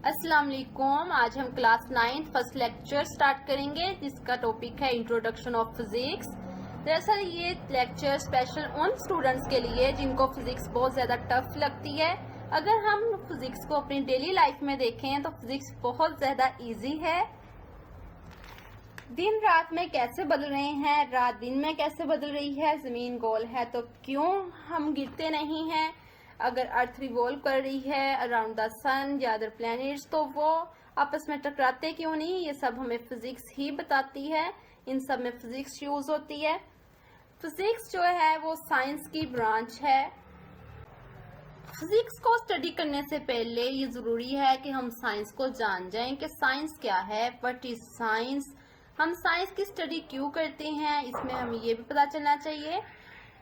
अस्सलाम वालेकुम। आज हम क्लास 9 फर्स्ट लेक्चर स्टार्ट करेंगे जिसका टॉपिक है इंट्रोडक्शन ऑफ फिजिक्स। दरअसल ये लेक्चर स्पेशल उन स्टूडेंट्स के लिए जिनको फिजिक्स बहुत ज़्यादा टफ लगती है। अगर हम फिजिक्स को अपनी डेली लाइफ में देखें तो फिजिक्स बहुत ज़्यादा इजी है। दिन रात में कैसे बदल रहे हैं, रात दिन में कैसे बदल रही है, ज़मीन गोल है तो क्यों हम गिरते नहीं हैं, अगर अर्थ रिवॉल्व कर रही है अराउंड द सन या अदर प्लैनेट्स तो वो आपस में टकराते क्यों नहीं, ये सब हमें फिजिक्स ही बताती है। इन सब में फिजिक्स यूज होती है। फिजिक्स जो है वो साइंस की ब्रांच है। फिजिक्स को स्टडी करने से पहले ये जरूरी है कि हम साइंस को जान जाएं कि साइंस क्या है, व्हाट इज साइंस, हम साइंस की स्टडी क्यों करते हैं, इसमें हमें ये भी पता चलना चाहिए।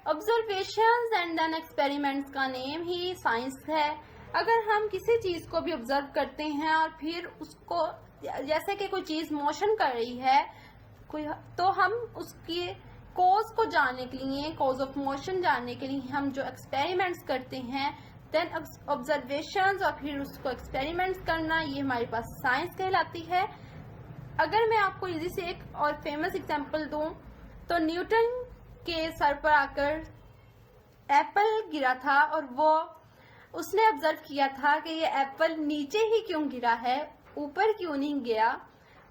ऑब्जर्वेशंस एंड देन एक्सपेरिमेंट्स का नेम ही साइंस है। अगर हम किसी चीज को भी ऑब्जर्व करते हैं और फिर उसको जैसे कि कोई चीज मोशन कर रही है तो हम उसकी कॉज को जानने के लिए, कॉज ऑफ मोशन जानने के लिए हम जो एक्सपेरिमेंट्स करते हैं, देन ऑब्जर्वेशंस और फिर उसको एक्सपेरिमेंट्स करना, ये हमारे पास साइंस कहलाती है। अगर मैं आपको इजी से एक और फेमस एग्जांपल दूं तो न्यूटन के सर पर आकर एप्पल गिरा था और वो उसने ऑब्जर्व किया था कि ये एप्पल नीचे ही क्यों गिरा है, ऊपर क्यों नहीं गया।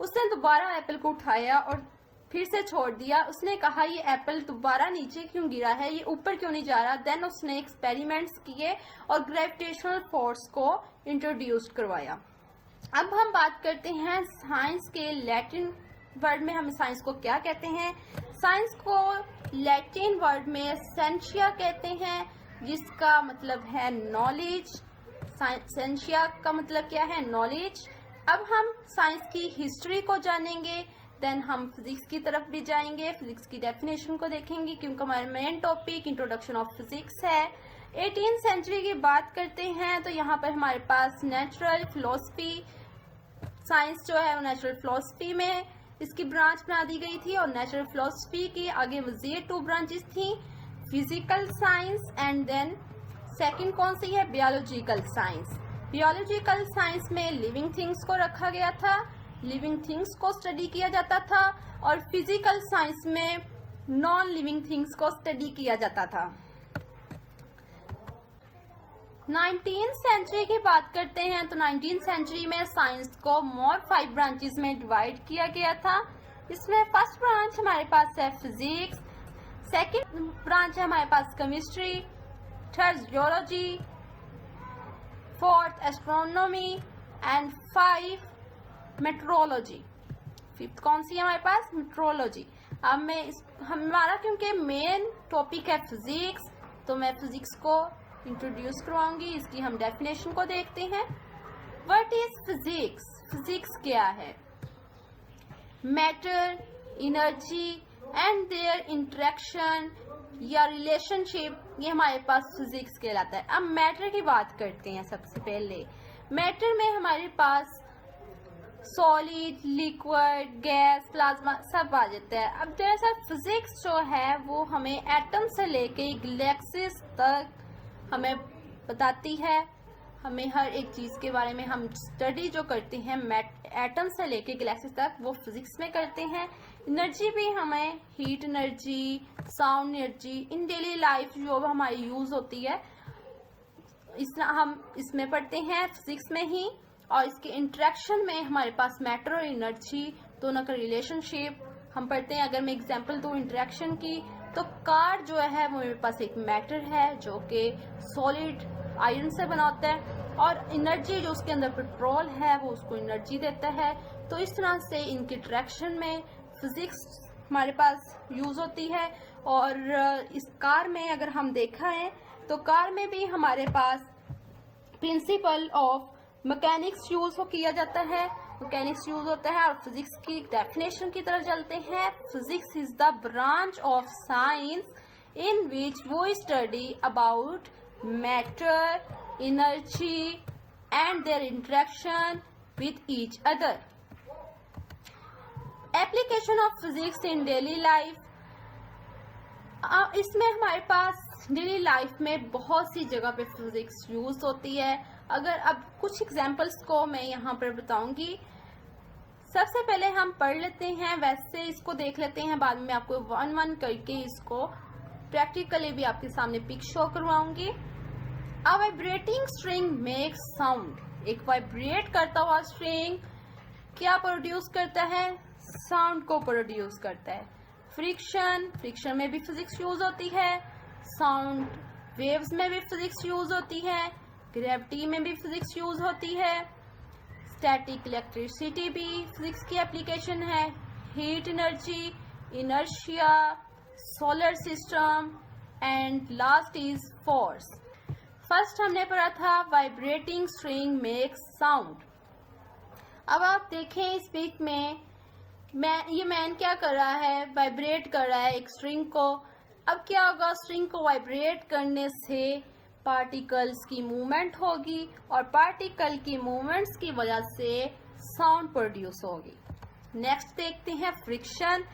उसने दोबारा एप्पल को उठाया और फिर से छोड़ दिया। उसने कहा ये एप्पल दोबारा नीचे क्यों गिरा है, ये ऊपर क्यों नहीं जा रहा। देन उसने एक्सपेरिमेंट्स किए और ग्रेविटेशनल फोर्स को इंट्रोड्यूस करवाया। अब हम बात करते हैं साइंस के लैटिन वर्ड में हम साइंस को क्या कहते हैं। साइंस को लैटिन वर्ड में सेंशिया कहते हैं, जिसका मतलब है नॉलेज। सेंशिया का मतलब क्या है, नॉलेज। अब हम साइंस की हिस्ट्री को जानेंगे, देन हम फिजिक्स की तरफ भी जाएंगे, फिजिक्स की डेफिनेशन को देखेंगे क्योंकि हमारा main topic introduction of physics है। 18th सेंचुरी की बात करते हैं तो यहाँ पर हमारे पास नेचुरल फिलोसफी, साइंस जो है वो नेचुरल फिलोसफी में इसकी ब्रांच बना दी गई थी और नेचुरल फिलोसफी की आगे मजीद 2 ब्रांचेस थी, physical science and then second कौन सी है, बायोलॉजिकल साइंस। बायोलॉजिकल साइंस में लिविंग थिंग्स को रखा गया था, लिविंग थिंग्स को स्टडी किया जाता था, और फिजिकल साइंस में नॉन लिविंग थिंग्स को स्टडी किया जाता था। 19th सेंचुरी की बात करते हैं तो 19th सेंचुरी में साइंस को मोर 5 ब्रांचेस में डिवाइड किया गया था। इसमें फर्स्ट ब्रांच हमारे पास है फिजिक्स, सेकंड ब्रांच है हमारे पास chemistry, third geology, fourth astronomy and 5 metrology. Fifth कौन सी है हमारे पास, मेट्रोलॉजी। अब मैं हमारा क्योंकि मेन टॉपिक है फिजिक्स तो मैं फिजिक्स को इंट्रोड्यूस करवाऊंगी। इसकी हम डेफिनेशन को देखते हैं। व्हाट इज फिजिक्स, फिजिक्स क्या है। Matter, energy and their interaction या रिलेशनशिप, ये हमारे पास फिजिक्स कहलाता है। अब मैटर की बात करते हैं। सबसे पहले मैटर में हमारे पास सॉलिड, लिक्विड, गैस, प्लाज्मा सब आ जाता है। अब दरअसल फिजिक्स जो है वो हमें एटम से लेके गैलेक्सीज तक हमें बताती है। हमें हर एक चीज के बारे में हम स्टडी जो करते हैं एटम से लेके गैलेक्सीज तक वो फिजिक्स में करते हैं। एनर्जी भी हमें heat energy, sound energy in daily life जो हमारी यूज होती है हम इसमें पढ़ते हैं फिजिक्स में ही। और इसके इंटरेक्शन में हमारे पास मैटर और एनर्जी दोनों का रिलेशनशिप हम पढ़ते हैं। अगर मैं एग्जांपल दूं इंटरेक्शन की तो कार जो है वो मेरे पास एक मैटर है जो कि सॉलिड आयरन से बना होता है, और एनर्जी जो उसके अंदर पेट्रोल है वो उसको एनर्जी देता है। तो इस तरह से इनके इंटरेक्शन में फिजिक्स हमारे पास यूज होती है। और इस कार में अगर हम देखा है तो कार में भी हमारे पास प्रिंसिपल ऑफ मैकेनिक्स यूज किया जाता है, मैकेनिक्स यूज होता है। और फिजिक्स की डेफिनेशन की तरफ चलते हैं। Physics is the branch of science in which वो study about matter, energy and their interaction with each other. Application of physics in daily life, इसमें हमारे पास डेली लाइफ में बहुत सी जगह पे फिजिक्स यूज होती है। अगर अब कुछ एग्जाम्पल्स को मैं यहाँ पर बताऊंगी। सबसे पहले हम पढ़ लेते हैं, वैसे इसको देख लेते हैं, बाद में आपको वन वन करके इसको प्रैक्टिकली भी आपके सामने पिक शो करवाऊंगी। A vibrating string makes sound. एक वाइब्रेट करता हुआ स्ट्रिंग क्या प्रोड्यूस करता है? साउंड को प्रोड्यूस करता है। फ्रिक्शन में भी फिजिक्स यूज होती है, साउंड वेव्स में भी फिजिक्स यूज होती है, ग्रेविटी में भी फिजिक्स यूज होती है, स्टैटिक इलेक्ट्रिसिटी भी फिजिक्स की एप्लीकेशन है, heat energy, inertia, solar system and last is force. First हमने पढ़ा था वाइब्रेटिंग स्ट्रिंग मेक्स साउंड। अब आप देखें इस पिक में ये मैन क्या कर रहा है? वाइब्रेट कर रहा है एक स्ट्रिंग को। अब क्या होगा? स्ट्रिंग को वाइब्रेट करने से पार्टिकल्स की मूवमेंट होगी और पार्टिकल की मूवमेंट्स की वजह से साउंड प्रोड्यूस होगी। नेक्स्ट देखते हैं फ्रिक्शन।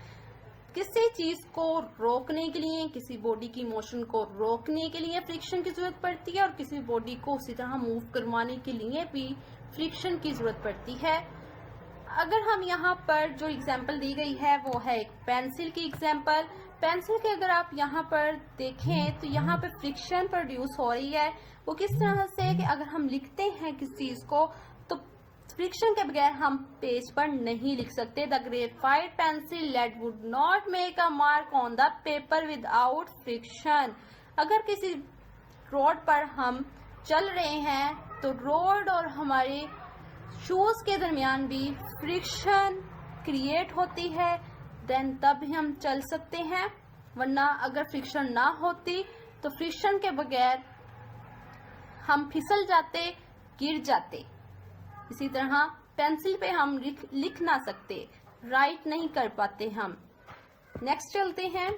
किसी चीज को रोकने के लिए, किसी बॉडी की मोशन को रोकने के लिए फ्रिक्शन की जरूरत पड़ती है और किसी बॉडी को उसी तरह मूव करवाने के लिए भी फ्रिक्शन की जरूरत पड़ती है। अगर हम यहाँ पर जो एग्जाम्पल दी गई है वो है एक पेंसिल की एग्जाम्पल। पेंसिल के अगर आप यहाँ पर देखें तो यहाँ पर फ्रिक्शन प्रोड्यूस हो रही है। वो किस तरह से कि अगर हम लिखते हैं किसी चीज को तो फ्रिक्शन के बगैर हम पेज पर नहीं लिख सकते। The graphite pencil lead would not make a mark on the paper without friction. अगर किसी रोड पर हम चल रहे हैं तो रोड और हमारे शूज के दरमियान भी फ्रिक्शन क्रिएट होती है, देन तब ही हम चल सकते हैं, वरना अगर फ्रिक्शन ना होती तो फ्रिक्शन के बगैर हम फिसल जाते, गिर जाते। इसी तरह पेंसिल पे हम लिख ना सकते, राइट नहीं कर पाते हम। नेक्स्ट चलते हैं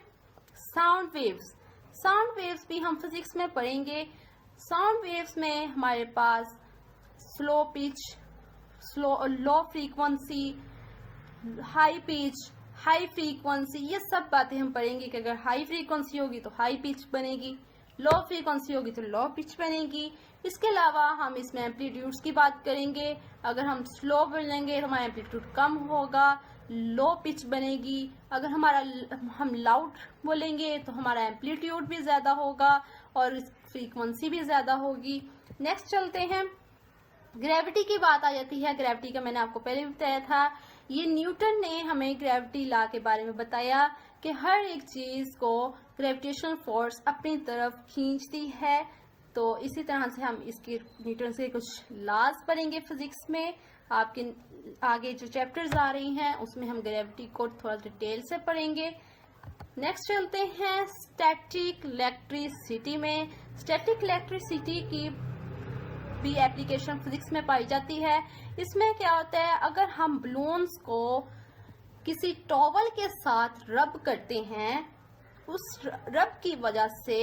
साउंड वेव्स। साउंड वेव्स भी हम फिजिक्स में पढ़ेंगे। साउंड वेव्स में हमारे पास slow pitch, low frequency, high pitch, high frequency, ये सब बातें हम पढ़ेंगे कि अगर हाई फ्रीक्वेंसी होगी तो हाई पिच बनेगी, लो फ्रीक्वेंसी होगी तो लो पिच बनेगी। इसके अलावा हम इसमें एम्पलीट्यूड्स की बात करेंगे। अगर हम स्लो बोलेंगे तो हमारा एम्पलीट्यूड कम होगा, लो पिच बनेगी। अगर हम लाउड बोलेंगे तो हमारा एम्पलीट्यूड भी ज़्यादा होगा और फ्रीक्वेंसी भी ज़्यादा होगी। नेक्स्ट चलते हैं, ग्रेविटी की बात आ जाती है। ग्रेविटी का मैंने आपको पहले भी बताया था। ये न्यूटन ने हमें ग्रेविटी लॉ के बारे में बताया कि हर एक चीज को ग्रेविटेशनल फोर्स अपनी तरफ खींचती है। तो इसी तरह से हम इसके न्यूटन से कुछ लॉज पढ़ेंगे फिजिक्स में। आपके आगे जो चैप्टर्स आ रही हैं उसमें हम ग्रेविटी को थोड़ा डिटेल से पढ़ेंगे। नेक्स्ट चलते हैं स्टैटिक इलेक्ट्रिसिटी में। स्टैटिक इलेक्ट्रिसिटी की भी एप्लीकेशन फिजिक्स में पाई जाती है। इसमें क्या होता है, अगर हम बलून्स को किसी टॉवल के साथ रब करते हैं, उस रब की वजह से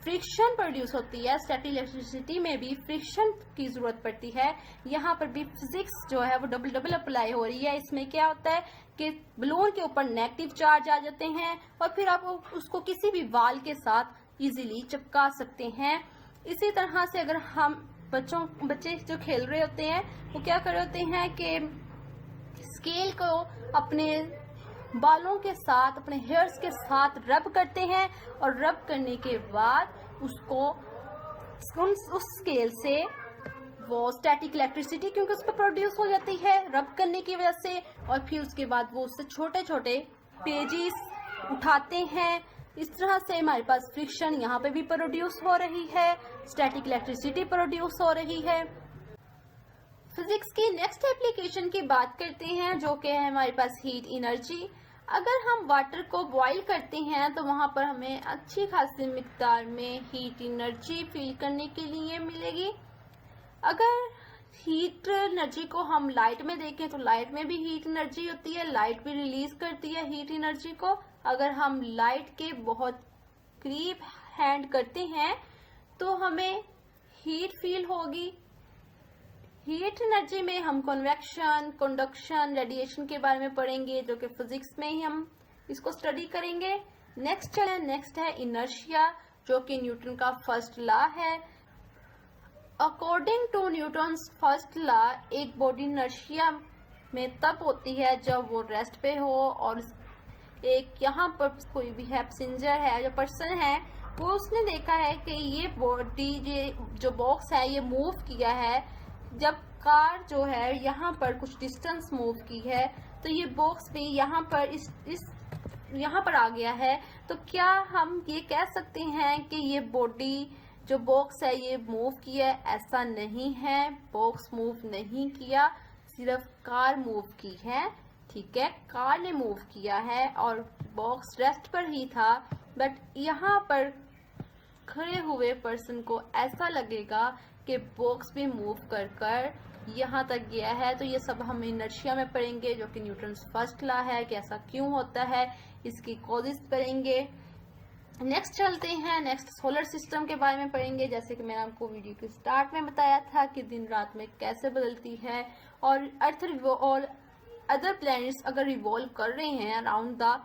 फ्रिक्शन प्रोड्यूस होती है। स्टैटिक इलेक्ट्रिसिटी में भी फ्रिक्शन की जरूरत पड़ती है। यहाँ पर भी फिजिक्स जो है वो डबल अप्लाई हो रही है। इसमें क्या होता है कि बलून के ऊपर नेगेटिव चार्ज आ जाते हैं और फिर आप उसको किसी भी वाल के साथ इजीली चिपका सकते हैं। इसी तरह से अगर हम बच्चे जो खेल रहे होते हैं वो क्या कर रहे होते हैं कि स्केल को अपने बालों के साथ, अपने हेयर्स के साथ रब करते हैं और रब करने के बाद उसको उस स्केल से वो स्टैटिक इलेक्ट्रिसिटी क्योंकि उस पर प्रोड्यूस हो जाती है रब करने की वजह से, और फिर उसके बाद वो उससे छोटे छोटे पेजेस उठाते हैं। इस तरह से हमारे पास फ्रिक्शन यहाँ पे भी प्रोड्यूस हो रही है, स्टैटिक इलेक्ट्रिसिटी प्रोड्यूस हो रही है। फिजिक्स की नेक्स्ट एप्लीकेशन की बात करते हैं जो कि है हमारे पास हीट एनर्जी। अगर हम वाटर को बॉईल करते हैं तो वहाँ पर हमें अच्छी खासी मिकदार में हीट एनर्जी फील करने के लिए मिलेगी। अगर हीट एनर्जी को हम लाइट में देखें तो लाइट में भी हीट एनर्जी होती है, लाइट भी रिलीज करती है हीट एनर्जी को। अगर हम लाइट के बहुत करीब हैंड करते हैं तो हमें हीट फील होगी। हीट एनर्जी में हम कन्वेक्शन, कंडक्शन, रेडिएशन के बारे में पढ़ेंगे जो कि फिजिक्स में ही हम इसको स्टडी करेंगे। नेक्स्ट है इनर्शिया जो कि न्यूटन का फर्स्ट लॉ है। According to Newton's first law, एक बॉडी इनर्शिया में तब होती है जब वो रेस्ट पे हो और एक यहाँ पर कोई भी है पैसेंजर है, जो पर्सन है, वो उसने देखा है कि ये बॉडी, ये जो बॉक्स है ये मूव किया है। जब कार जो है यहाँ पर कुछ डिस्टेंस मूव की है तो ये बॉक्स भी यहाँ पर इस यहाँ पर आ गया है। तो क्या हम ये कह सकते हैं कि ये बॉडी जो बॉक्स है ये मूव किया है? ऐसा नहीं है, बॉक्स मूव नहीं किया, सिर्फ कार मूव की है। ठीक है, कार ने मूव किया है और बॉक्स रेस्ट पर ही था, बट यहाँ पर खड़े हुए पर्सन को ऐसा लगेगा कि बॉक्स भी मूव कर कर यहाँ तक गया है। तो ये सब हम इनर्शिया में पढ़ेंगे, जो कि न्यूटन्स फर्स्ट लॉ है कि ऐसा क्यों होता है, इसकी कॉजेस पढ़ेंगे। नेक्स्ट चलते हैं, नेक्स्ट सोलर सिस्टम के बारे में पढ़ेंगे। जैसे कि मैंने आपको वीडियो के स्टार्ट में बताया था कि दिन रात में कैसे बदलती है और अर्थ और अदर प्लैनेट्स अगर रिवॉल्व कर रहे हैं अराउंड द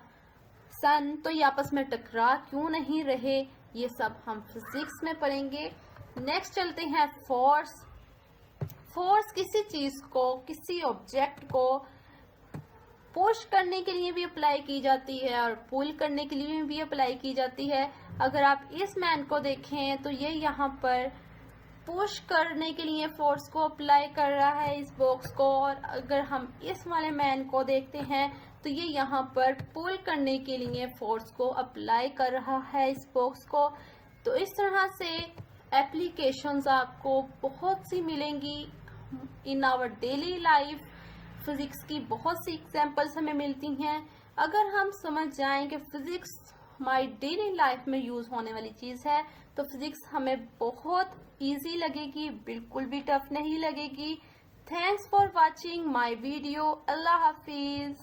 सन तो ये आपस में टकरा क्यों नहीं रहे, ये सब हम फिजिक्स में पढ़ेंगे। नेक्स्ट चलते हैं फोर्स। फोर्स किसी चीज को, किसी ऑब्जेक्ट को पुश करने के लिए भी अप्लाई की जाती है और पुल करने के लिए भी अप्लाई की जाती है। अगर आप इस मैन को देखें तो ये यहाँ पर पुश करने के लिए फोर्स को अप्लाई कर रहा है इस बॉक्स को, और अगर हम इस वाले मैन को देखते हैं तो ये यहाँ पर पुल करने के लिए फोर्स को अप्लाई कर रहा है इस बॉक्स को। तो इस तरह से एप्लीकेशंस आपको बहुत सी मिलेंगी in our daily life. Physics की बहुत सी एग्जांपल्स हमें मिलती हैं। अगर हम समझ जाएं कि फिजिक्स हमारी डेली लाइफ में यूज होने वाली चीज है तो फिजिक्स हमें बहुत इजी लगेगी, बिल्कुल भी टफ नहीं लगेगी। Thanks for watching my video. Allah Hafiz.